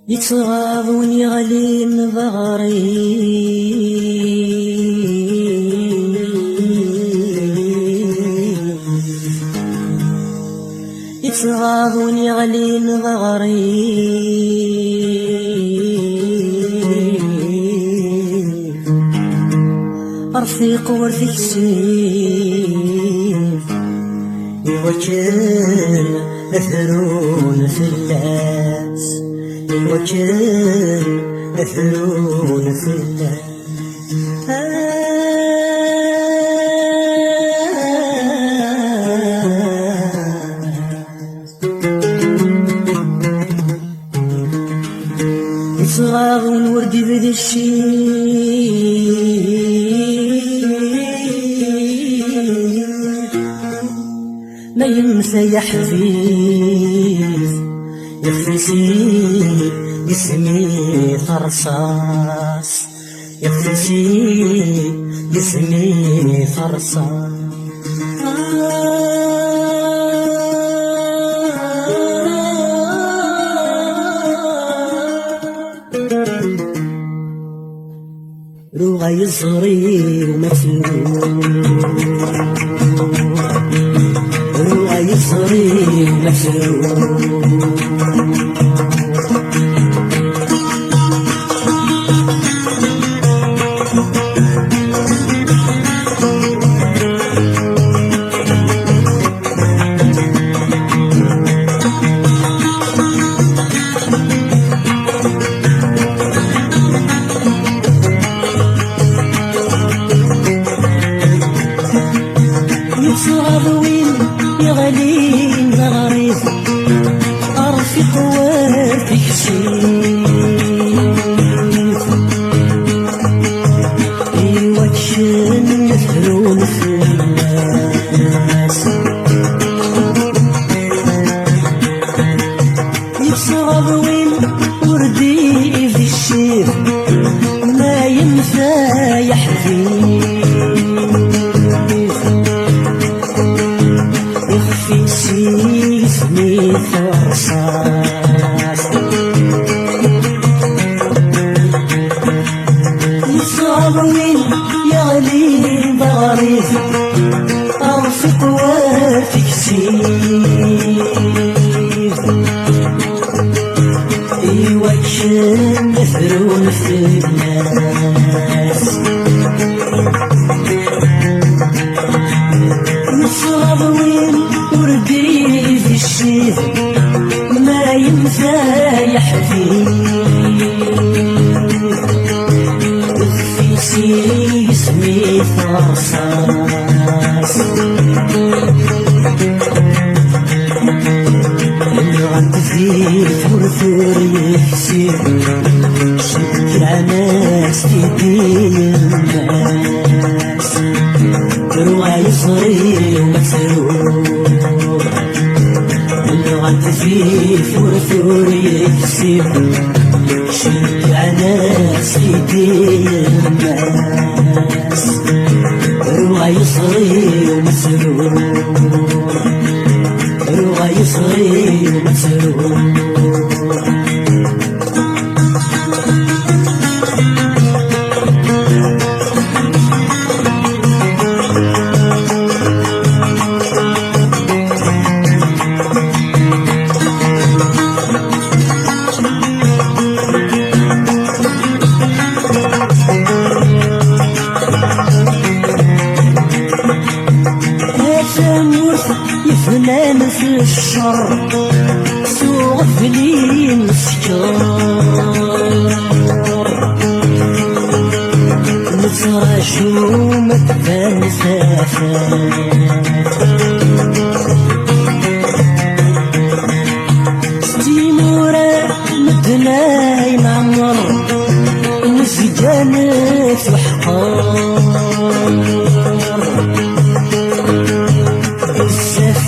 يتغاضوني غلين ظهري يتغاضوني غلين ظهري رفيق ورثك سيف يوكل أثرون في الناس يوكل أثرون في الناس يصغر الورد بدا الشيء ما ينسى يحفيظ يخفي جسمي فرصاص يخفي جسمي فرصاص روغا يصغري ومسروق روغا يصغري ومسروق يصغرين يغلين ظهري أرفق وارتك سيف يوكشن يثرون في الناس يصغرين وردي في الشيف ما ينفى يحفي جسمي فرصاص يصابني يغلي ضريف أرفق وارتك سيف يوكشن يثرون في الناس يصابني وردي في الشيء ما ينسى يحفي يخفي جسمي فرصاص اللي غد فيه ثرثر يحسي شكرا ناس في دين الناس روعي يصغي ومسروق اللغة فيه ثرثر يكسب شجع ناس في دين الناس روعي يصغي ومسروق روعي يصغي ومسروق يفنان في الشر سوق فلين سكر نصرى شومة فلسفات ستيمورة مدناي معمر وسجانات وحقار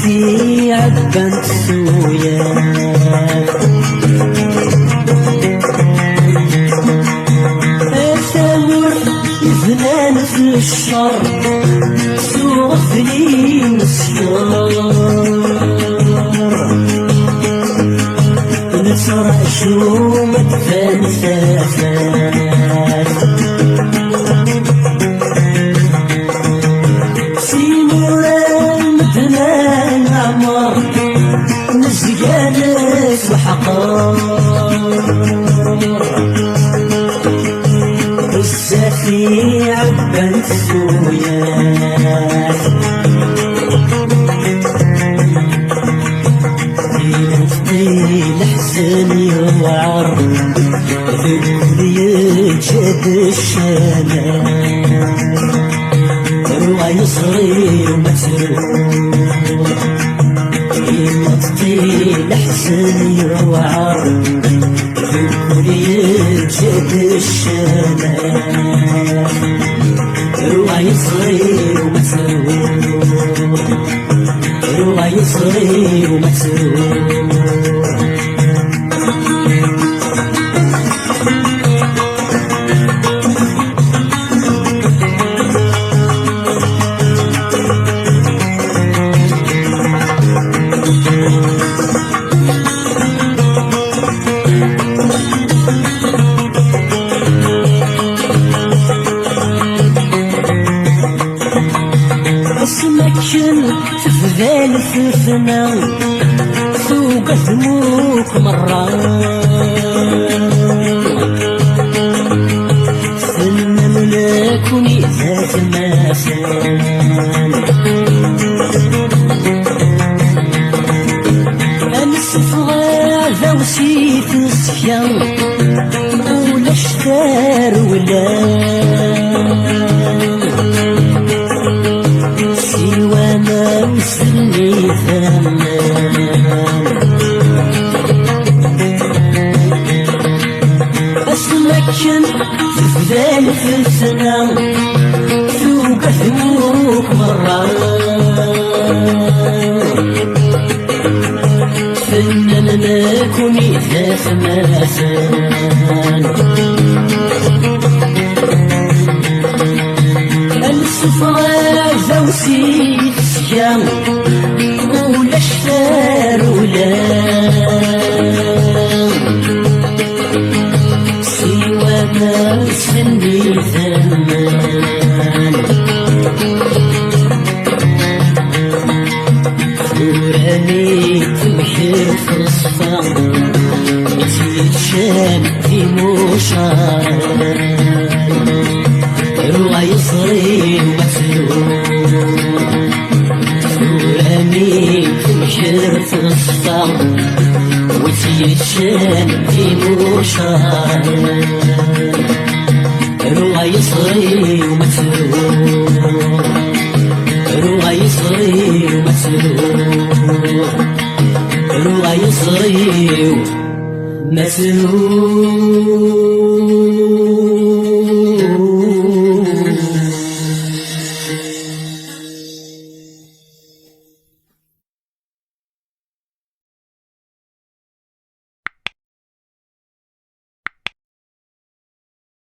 في عبان سويا الشر سوغفني مسكر نسرع شومة فلسفات سيموران مثلان عمر نسجانس وحقار السفي عبان السويات الحسن يوعر ذكر يجد الشمال رواي صغير ومسرور يمطي الحسن يوعر ذكر يجد الشمال رواي صغير ومسرور رواي صغير ومسرور اسمكن تفذال في فنا سوق ذموك مرة فن ملاكني ذات المسان أنسف غاذا وسيت السيان ولا اشتار ولا سني ثمان أسمكن تفذال في السنة سوق ثموك مرة فنن لكني ذات مسان السفرة زوسي السيام ولا الشفار ولا سوى ما سني ثمان وراني تمشي في الصفا تتشام في مشار رواي صغير ومسرور وراني تمشر في الصفا وتيتشام في مشار رواي صغير ومسرور رواي صغير ومسرور رواي صغير ومسرور